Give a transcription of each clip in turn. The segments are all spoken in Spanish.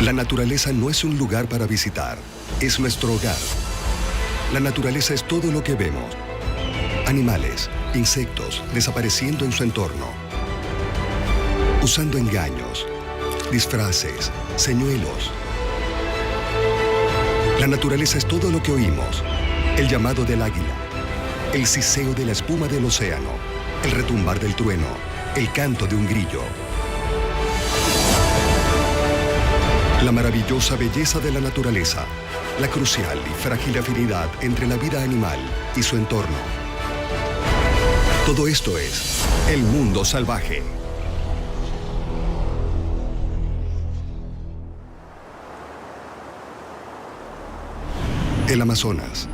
La naturaleza no es un lugar para visitar, es nuestro hogar. La naturaleza es todo lo que vemos. Animales, insectos desapareciendo en su entorno. Usando engaños, disfraces, señuelos. La naturaleza es todo lo que oímos. El llamado del águila, el siseo de la espuma del océano, el retumbar del trueno, el canto de un grillo. La maravillosa belleza de la naturaleza, la crucial y frágil afinidad entre la vida animal y su entorno. Todo esto es el mundo salvaje. El Amazonas,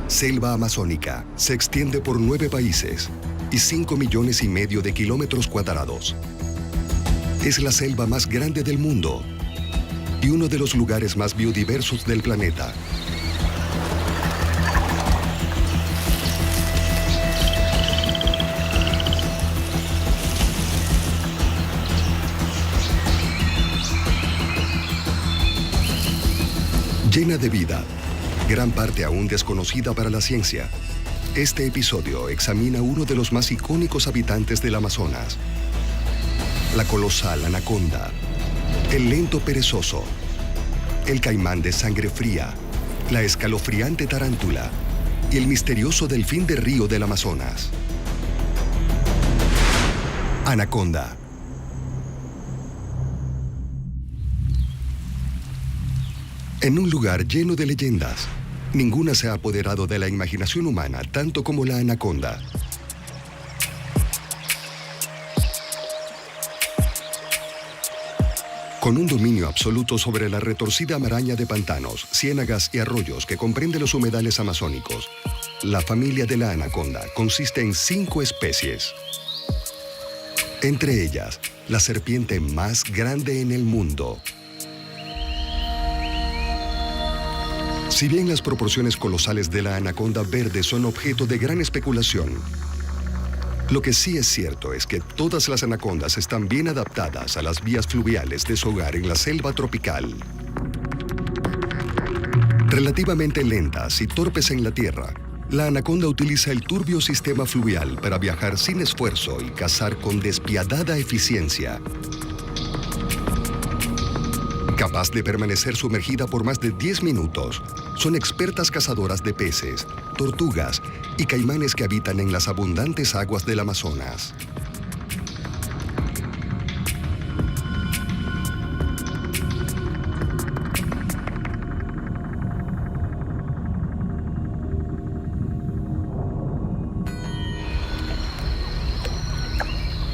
selva amazónica, se extiende por 9 países y 5,5 millones de kilómetros cuadrados. Es la selva más grande del mundo y uno de los lugares más biodiversos del planeta. Llena de vida, gran parte aún desconocida para la ciencia. Este episodio examina uno de los más icónicos habitantes del Amazonas, la colosal anaconda, el lento perezoso, el caimán de sangre fría, la escalofriante tarántula y el misterioso delfín de río del Amazonas. Anaconda. En un lugar lleno de leyendas, ninguna se ha apoderado de la imaginación humana tanto como la anaconda. Con un dominio absoluto sobre la retorcida maraña de pantanos, ciénagas y arroyos que comprende los humedales amazónicos, la familia de la anaconda consiste en 5 especies. Entre ellas, la serpiente más grande en el mundo. Si bien las proporciones colosales de la anaconda verde son objeto de gran especulación, lo que sí es cierto es que todas las anacondas están bien adaptadas a las vías fluviales de su hogar en la selva tropical. Relativamente lentas y torpes en la tierra, la anaconda utiliza el turbio sistema fluvial para viajar sin esfuerzo y cazar con despiadada eficiencia. Capaz de permanecer sumergida por más de 10 minutos, son expertas cazadoras de peces, tortugas y caimanes que habitan en las abundantes aguas del Amazonas.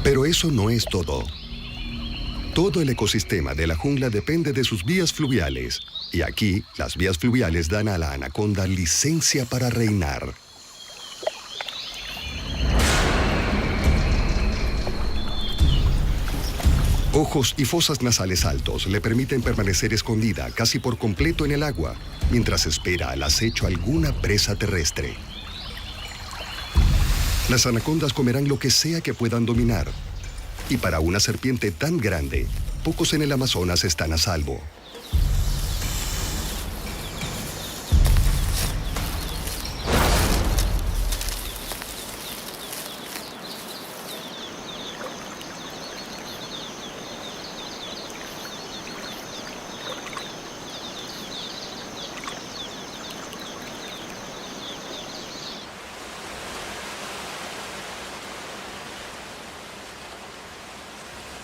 Pero eso no es todo. Todo el ecosistema de la jungla depende de sus vías fluviales, y aquí las vías fluviales dan a la anaconda licencia para reinar. Ojos y fosas nasales altos le permiten permanecer escondida casi por completo en el agua, mientras espera al acecho alguna presa terrestre. Las anacondas comerán lo que sea que puedan dominar. Y para una serpiente tan grande, pocos en el Amazonas están a salvo.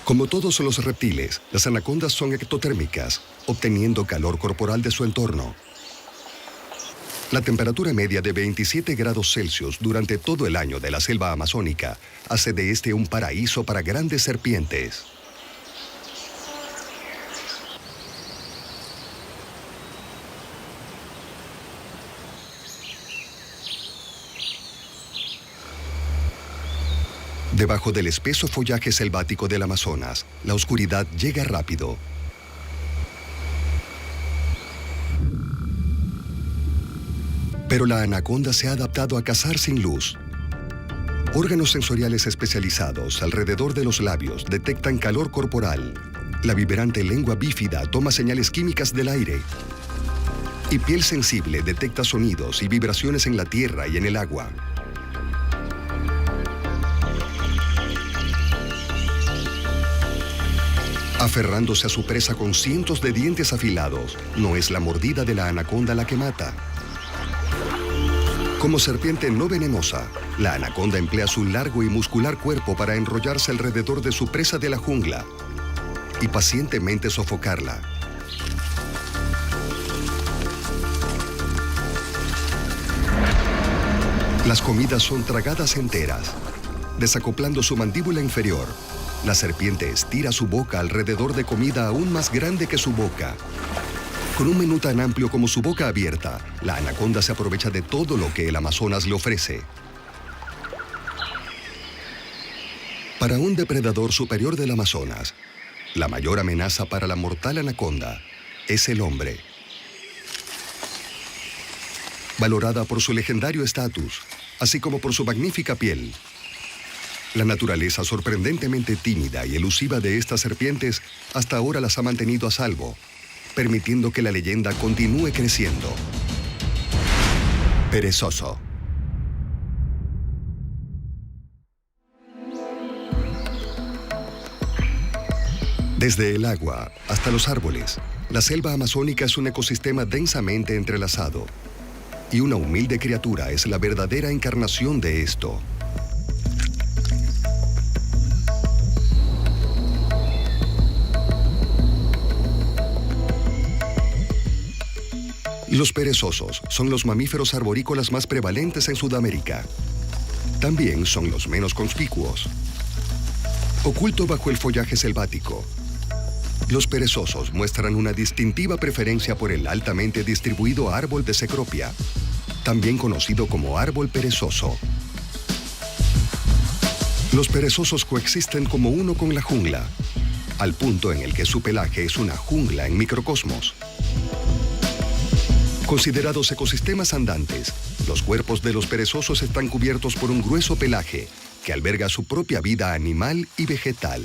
Como todos los reptiles, las anacondas son ectotérmicas, obteniendo calor corporal de su entorno. La temperatura media de 27 grados Celsius durante todo el año de la selva amazónica hace de este un paraíso para grandes serpientes. Debajo del espeso follaje selvático del Amazonas, la oscuridad llega rápido. Pero la anaconda se ha adaptado a cazar sin luz. Órganos sensoriales especializados alrededor de los labios detectan calor corporal La vibrante lengua bífida toma señales químicas del aire. Y piel sensible detecta sonidos y vibraciones en la tierra y en el agua. Aferrándose a su presa con cientos de dientes afilados, no es la mordida de la anaconda la que mata. Como serpiente no venenosa, la anaconda emplea su largo y muscular cuerpo para enrollarse alrededor de su presa de la jungla y pacientemente sofocarla. Las comidas son tragadas enteras. Desacoplando su mandíbula inferior, la serpiente estira su boca alrededor de comida aún más grande que su boca. Con un menú tan amplio como su boca abierta, la anaconda se aprovecha de todo lo que el Amazonas le ofrece. Para un depredador superior del Amazonas, la mayor amenaza para la mortal anaconda es el hombre. Valorada por su legendario estatus, así como por su magnífica piel, la naturaleza sorprendentemente tímida y elusiva de estas serpientes hasta ahora las ha mantenido a salvo, permitiendo que la leyenda continúe creciendo. Perezoso. Desde el agua hasta los árboles, la selva amazónica es un ecosistema densamente entrelazado, y una humilde criatura es la verdadera encarnación de esto. Los perezosos son los mamíferos arborícolas más prevalentes en Sudamérica. También son los menos conspicuos. Oculto bajo el follaje selvático, los perezosos muestran una distintiva preferencia por el altamente distribuido árbol de cecropia, también conocido como árbol perezoso. Los perezosos coexisten como uno con la jungla, al punto en el que su pelaje es una jungla en microcosmos. Considerados ecosistemas andantes, los cuerpos de los perezosos están cubiertos por un grueso pelaje que alberga su propia vida animal y vegetal.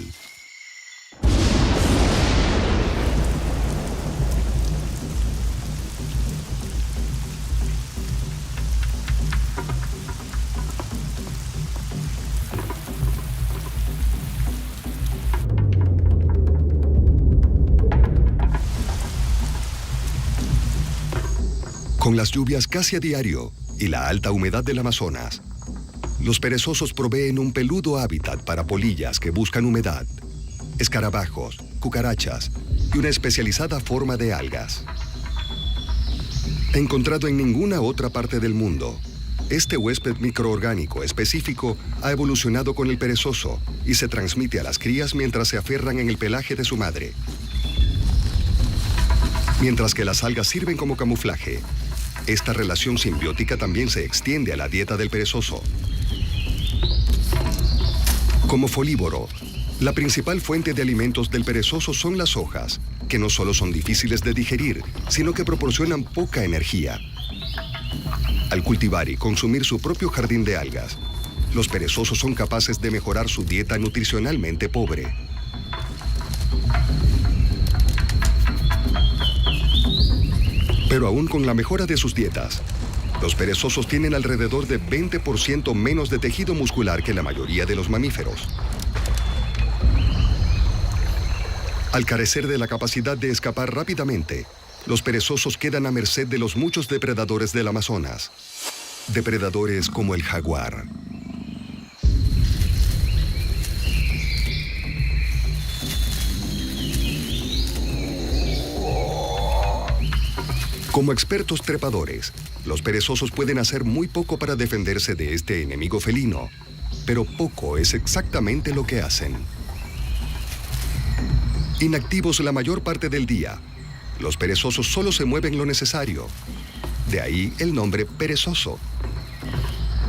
Con las lluvias casi a diario y la alta humedad del Amazonas, los perezosos proveen un peludo hábitat para polillas que buscan humedad, escarabajos, cucarachas y una especializada forma de algas. Encontrado en ninguna otra parte del mundo, este huésped microorgánico específico ha evolucionado con el perezoso y se transmite a las crías mientras se aferran en el pelaje de su madre. Mientras que las algas sirven como camuflaje, esta relación simbiótica también se extiende a la dieta del perezoso. Como folívoro, la principal fuente de alimentos del perezoso son las hojas, que no solo son difíciles de digerir, sino que proporcionan poca energía. Al cultivar y consumir su propio jardín de algas, los perezosos son capaces de mejorar su dieta nutricionalmente pobre. Pero aún con la mejora de sus dietas, los perezosos tienen alrededor de 20% menos de tejido muscular que la mayoría de los mamíferos. Al carecer de la capacidad de escapar rápidamente, los perezosos quedan a merced de los muchos depredadores del Amazonas. Depredadores como el jaguar. Como expertos trepadores, los perezosos pueden hacer muy poco para defenderse de este enemigo felino, pero poco es exactamente lo que hacen. Inactivos la mayor parte del día, los perezosos solo se mueven lo necesario. De ahí el nombre perezoso.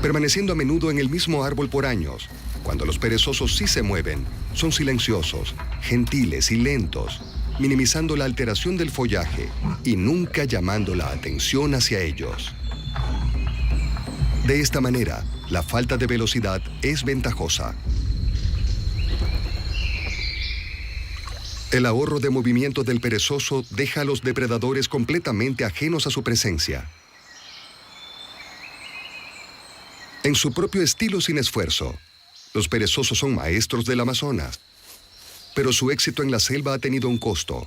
Permaneciendo a menudo en el mismo árbol por años, cuando los perezosos sí se mueven, son silenciosos, gentiles y lentos, minimizando la alteración del follaje y nunca llamando la atención hacia ellos. De esta manera, la falta de velocidad es ventajosa. El ahorro de movimiento del perezoso deja a los depredadores completamente ajenos a su presencia. En su propio estilo sin esfuerzo, los perezosos son maestros del Amazonas, pero su éxito en la selva ha tenido un costo,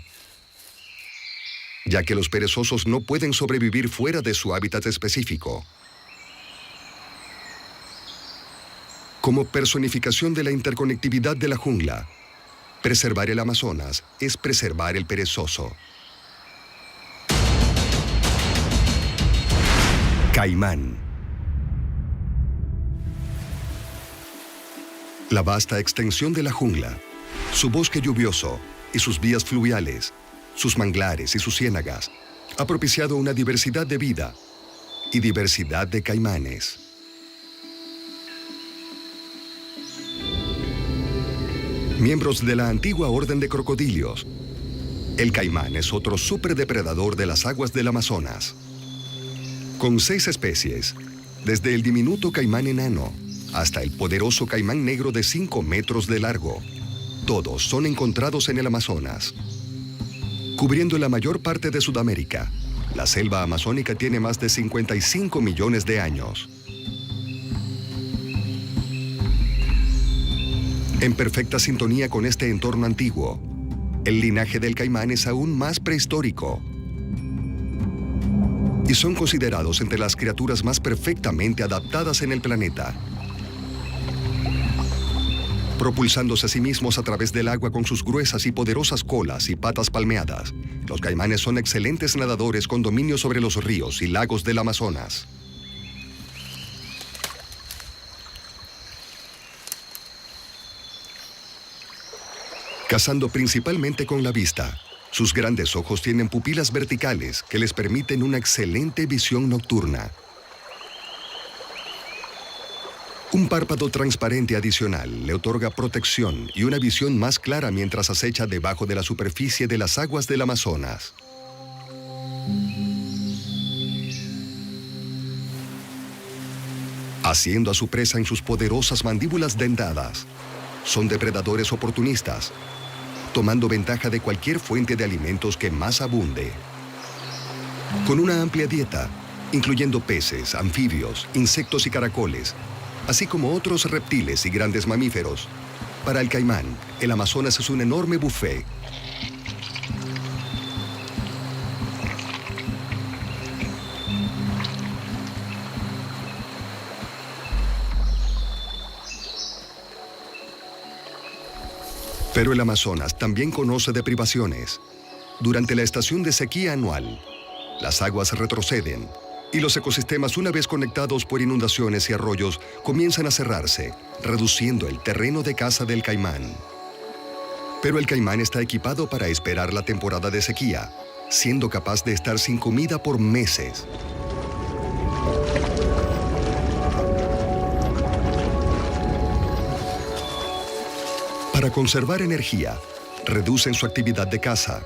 ya que los perezosos no pueden sobrevivir fuera de su hábitat específico. Como personificación de la interconectividad de la jungla, preservar el Amazonas es preservar el perezoso. Caimán. La vasta extensión de la jungla, su bosque lluvioso y sus vías fluviales, sus manglares y sus ciénagas, ha propiciado una diversidad de vida y diversidad de caimanes. Miembros de la antigua orden de crocodilios, el caimán es otro superdepredador de las aguas del Amazonas. Con 6 especies, desde el diminuto caimán enano hasta el poderoso caimán negro de 5 metros de largo, todos son encontrados en el Amazonas. Cubriendo la mayor parte de Sudamérica, la selva amazónica tiene más de 55 millones de años. En perfecta sintonía con este entorno antiguo, el linaje del caimán es aún más prehistórico y son considerados entre las criaturas más perfectamente adaptadas en el planeta. Propulsándose a sí mismos a través del agua con sus gruesas y poderosas colas y patas palmeadas, los caimanes son excelentes nadadores con dominio sobre los ríos y lagos del Amazonas. Cazando principalmente con la vista, sus grandes ojos tienen pupilas verticales que les permiten una excelente visión nocturna. Un párpado transparente adicional le otorga protección y una visión más clara mientras acecha debajo de la superficie de las aguas del Amazonas. Haciendo a su presa en sus poderosas mandíbulas dentadas, son depredadores oportunistas, tomando ventaja de cualquier fuente de alimentos que más abunde. Con una amplia dieta, incluyendo peces, anfibios, insectos y caracoles, así como otros reptiles y grandes mamíferos, para el caimán, el Amazonas es un enorme buffet. Pero el Amazonas también conoce de privaciones. Durante la estación de sequía anual, las aguas retroceden y los ecosistemas, una vez conectados por inundaciones y arroyos, comienzan a cerrarse, reduciendo el terreno de caza del caimán. Pero el caimán está equipado para esperar la temporada de sequía, siendo capaz de estar sin comida por meses. Para conservar energía, reducen su actividad de caza.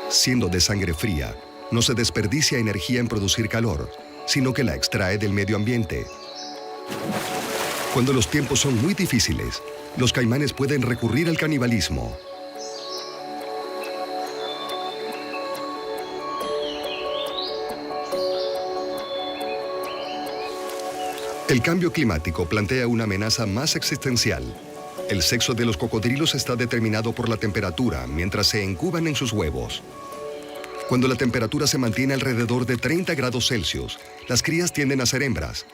Siendo de sangre fría, no se desperdicia energía en producir calor, sino que la extrae del medio ambiente. Cuando los tiempos son muy difíciles, los caimanes pueden recurrir al canibalismo. El cambio climático plantea una amenaza más existencial. El sexo de los cocodrilos está determinado por la temperatura mientras se incuban en sus huevos. Cuando la temperatura se mantiene alrededor de 30 grados Celsius, las crías tienden a ser hembras.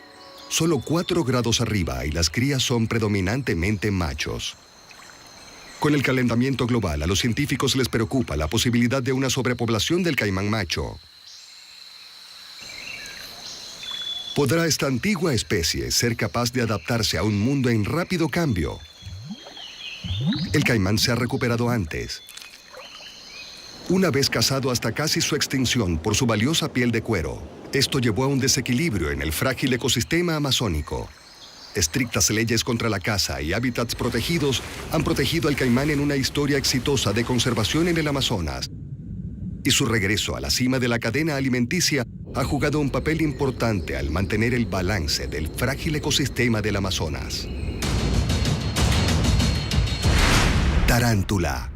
Solo 4 grados arriba y las crías son predominantemente machos. Con el calentamiento global, a los científicos les preocupa la posibilidad de una sobrepoblación del caimán macho. ¿Podrá esta antigua especie ser capaz de adaptarse a un mundo en rápido cambio? El caimán se ha recuperado antes. Una vez cazado hasta casi su extinción por su valiosa piel de cuero, esto llevó a un desequilibrio en el frágil ecosistema amazónico. Estrictas leyes contra la caza y hábitats protegidos han protegido al caimán en una historia exitosa de conservación en el Amazonas. Y su regreso a la cima de la cadena alimenticia ha jugado un papel importante al mantener el balance del frágil ecosistema del Amazonas. Tarántula.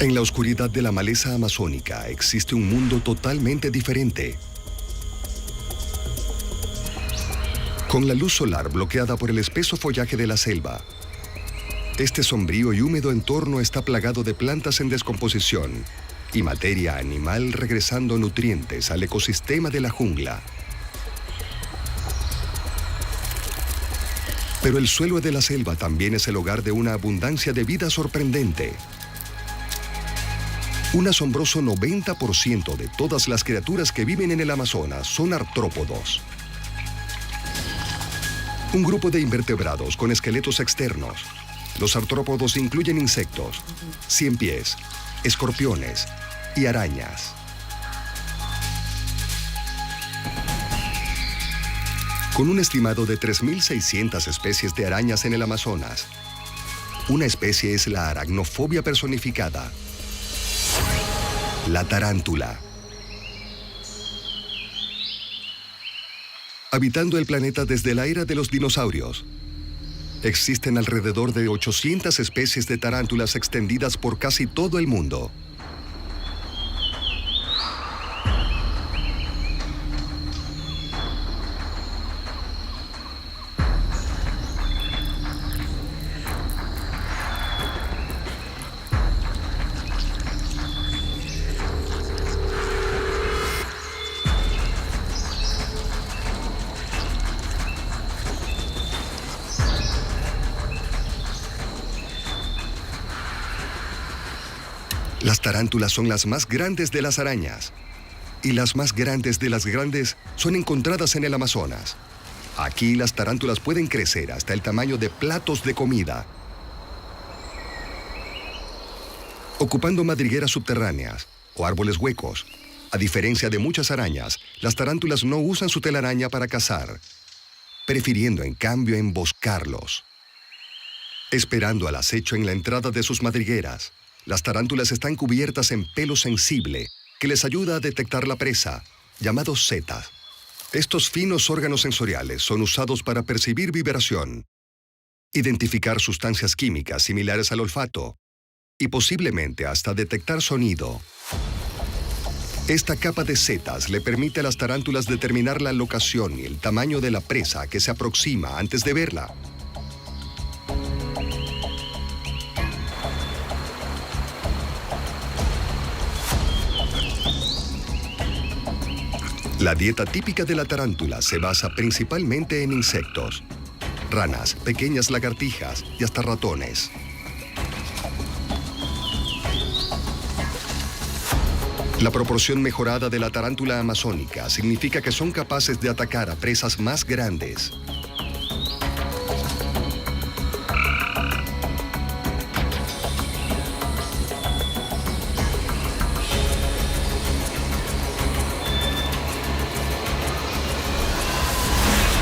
En la oscuridad de la maleza amazónica existe un mundo totalmente diferente. Con la luz solar bloqueada por el espeso follaje de la selva, este sombrío y húmedo entorno está plagado de plantas en descomposición y materia animal regresando nutrientes al ecosistema de la jungla. Pero el suelo de la selva también es el hogar de una abundancia de vida sorprendente. Un asombroso 90% de todas las criaturas que viven en el Amazonas son artrópodos. Un grupo de invertebrados con esqueletos externos. Los artrópodos incluyen insectos, ciempiés, escorpiones y arañas. Con un estimado de 3.600 especies de arañas en el Amazonas, una especie es la aracnofobia personificada, la tarántula. Habitando el planeta desde la era de los dinosaurios, existen alrededor de 800 especies de tarántulas extendidas por casi todo el mundo. Las tarántulas son las más grandes de las arañas, y las más grandes de las grandes son encontradas en el Amazonas. Aquí las tarántulas pueden crecer hasta el tamaño de platos de comida. Ocupando madrigueras subterráneas o árboles huecos, a diferencia de muchas arañas, las tarántulas no usan su telaraña para cazar, prefiriendo en cambio emboscarlos. Esperando al acecho en la entrada de sus madrigueras, las tarántulas están cubiertas en pelo sensible que les ayuda a detectar la presa, llamados setas. Estos finos órganos sensoriales son usados para percibir vibración, identificar sustancias químicas similares al olfato y posiblemente hasta detectar sonido. Esta capa de setas le permite a las tarántulas determinar la locación y el tamaño de la presa que se aproxima antes de verla. La dieta típica de la tarántula se basa principalmente en insectos, ranas, pequeñas lagartijas y hasta ratones. La proporción mejorada de la tarántula amazónica significa que son capaces de atacar a presas más grandes.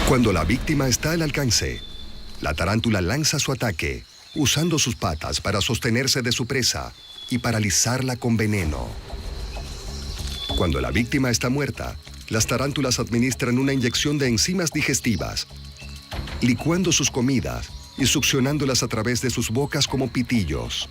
Cuando la víctima está al alcance, la tarántula lanza su ataque, usando sus patas para sostenerse de su presa y paralizarla con veneno. Cuando la víctima está muerta, las tarántulas administran una inyección de enzimas digestivas, licuando sus comidas y succionándolas a través de sus bocas como pitillos.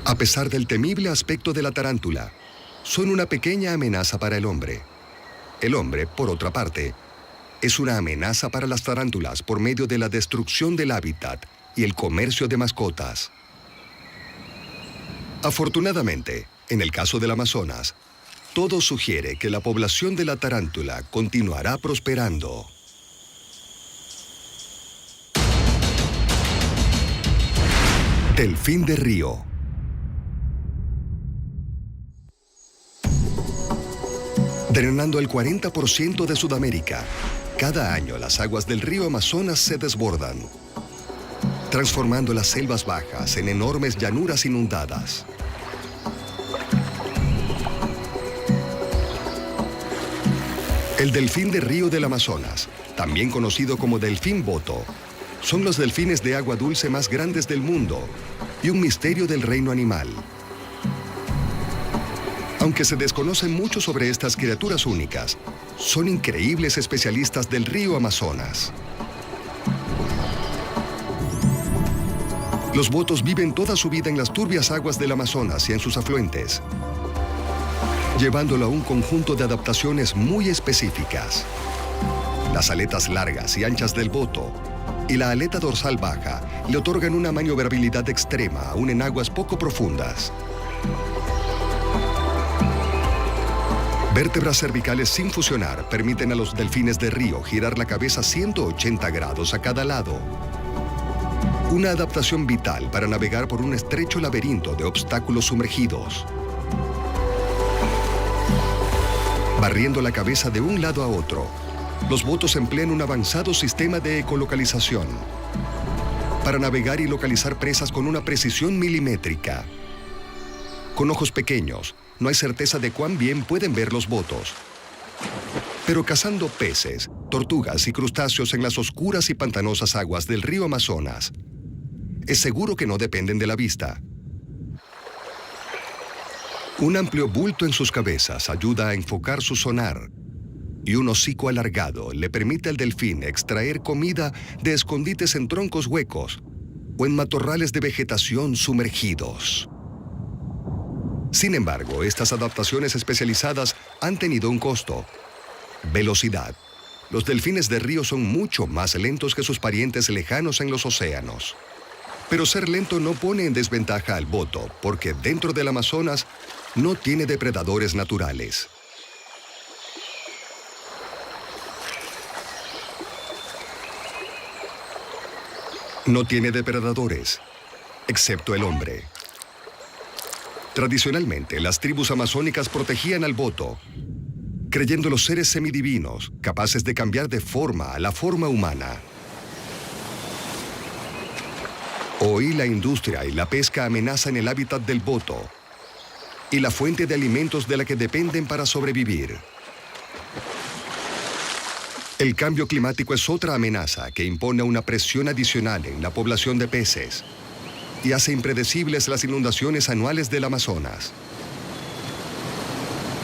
A pesar del temible aspecto de la tarántula, son una pequeña amenaza para el hombre. El hombre, por otra parte, es una amenaza para las tarántulas por medio de la destrucción del hábitat y el comercio de mascotas. Afortunadamente, en el caso del Amazonas, todo sugiere que la población de la tarántula continuará prosperando. Delfín de río. Drenando el 40% de Sudamérica, cada año las aguas del río Amazonas se desbordan, transformando las selvas bajas en enormes llanuras inundadas. El delfín de río del Amazonas, también conocido como delfín boto, son los delfines de agua dulce más grandes del mundo y un misterio del reino animal. Aunque se desconoce mucho sobre estas criaturas únicas, son increíbles especialistas del río Amazonas. Los botos viven toda su vida en las turbias aguas del Amazonas y en sus afluentes, llevándolo a un conjunto de adaptaciones muy específicas. Las aletas largas y anchas del boto y la aleta dorsal baja le otorgan una maniobrabilidad extrema aún en aguas poco profundas. Vértebras cervicales sin fusionar permiten a los delfines de río girar la cabeza 180 grados a cada lado. Una adaptación vital para navegar por un estrecho laberinto de obstáculos sumergidos, barriendo la cabeza de un lado a otro. Los botos emplean un avanzado sistema de ecolocalización para navegar y localizar presas con una precisión milimétrica. Con ojos pequeños, no hay certeza de cuán bien pueden ver los botos. Pero cazando peces, tortugas y crustáceos en las oscuras y pantanosas aguas del río Amazonas, es seguro que no dependen de la vista. Un amplio bulto en sus cabezas ayuda a enfocar su sonar, y un hocico alargado le permite al delfín extraer comida de escondites en troncos huecos o en matorrales de vegetación sumergidos. Sin embargo, estas adaptaciones especializadas han tenido un costo: velocidad. Los delfines de río son mucho más lentos que sus parientes lejanos en los océanos. Pero ser lento no pone en desventaja al boto, porque dentro del Amazonas no tiene depredadores naturales. No tiene depredadores, excepto el hombre. Tradicionalmente, las tribus amazónicas protegían al boto, creyéndolos seres semidivinos, capaces de cambiar de forma a la forma humana. Hoy la industria y la pesca amenazan el hábitat del boto y la fuente de alimentos de la que dependen para sobrevivir. El cambio climático es otra amenaza que impone una presión adicional en la población de peces y hace impredecibles las inundaciones anuales del Amazonas.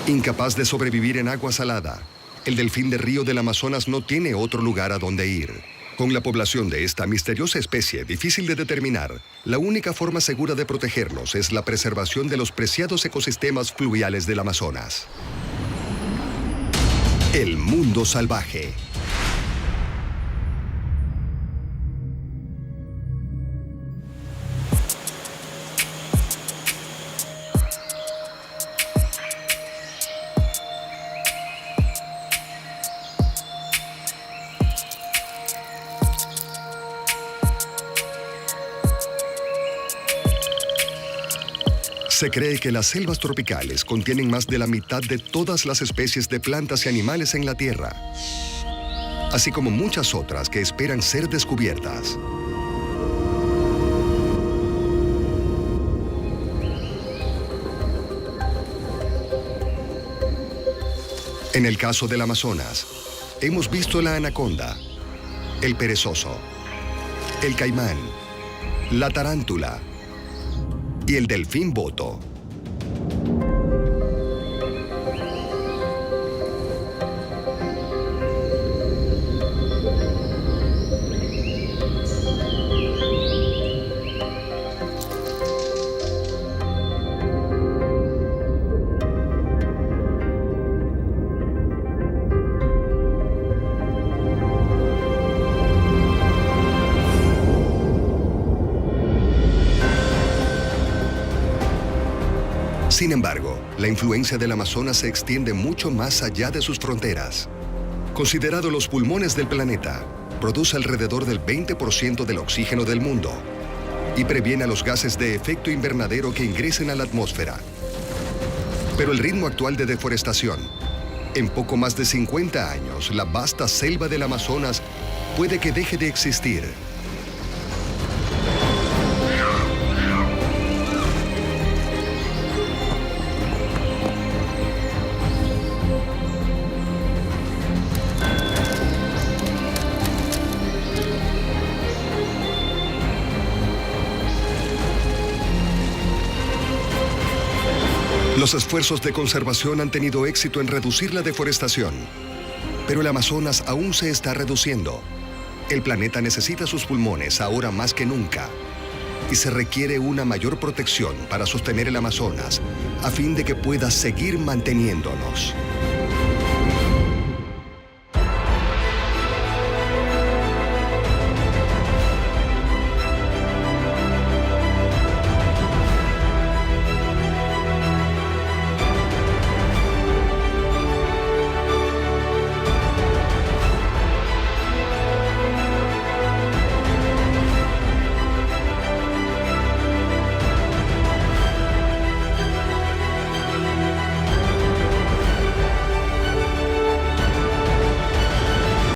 Incapaz de sobrevivir en agua salada, el delfín de río del Amazonas no tiene otro lugar a donde ir. Con la población de esta misteriosa especie difícil de determinar, la única forma segura de protegerlos es la preservación de los preciados ecosistemas fluviales del Amazonas. El mundo salvaje. Se cree que las selvas tropicales contienen más de la mitad de todas las especies de plantas y animales en la Tierra, así como muchas otras que esperan ser descubiertas. En el caso del Amazonas, hemos visto la anaconda, el perezoso, el caimán, la tarántula y el delfín boto. Sin embargo, la influencia del Amazonas se extiende mucho más allá de sus fronteras. Considerado los pulmones del planeta, produce alrededor del 20% del oxígeno del mundo y previene a los gases de efecto invernadero que ingresen a la atmósfera. Pero el ritmo actual de deforestación, en poco más de 50 años, la vasta selva del Amazonas puede que deje de existir. Los esfuerzos de conservación han tenido éxito en reducir la deforestación, pero el Amazonas aún se está reduciendo. El planeta necesita sus pulmones ahora más que nunca, y se requiere una mayor protección para sostener el Amazonas a fin de que pueda seguir manteniéndonos.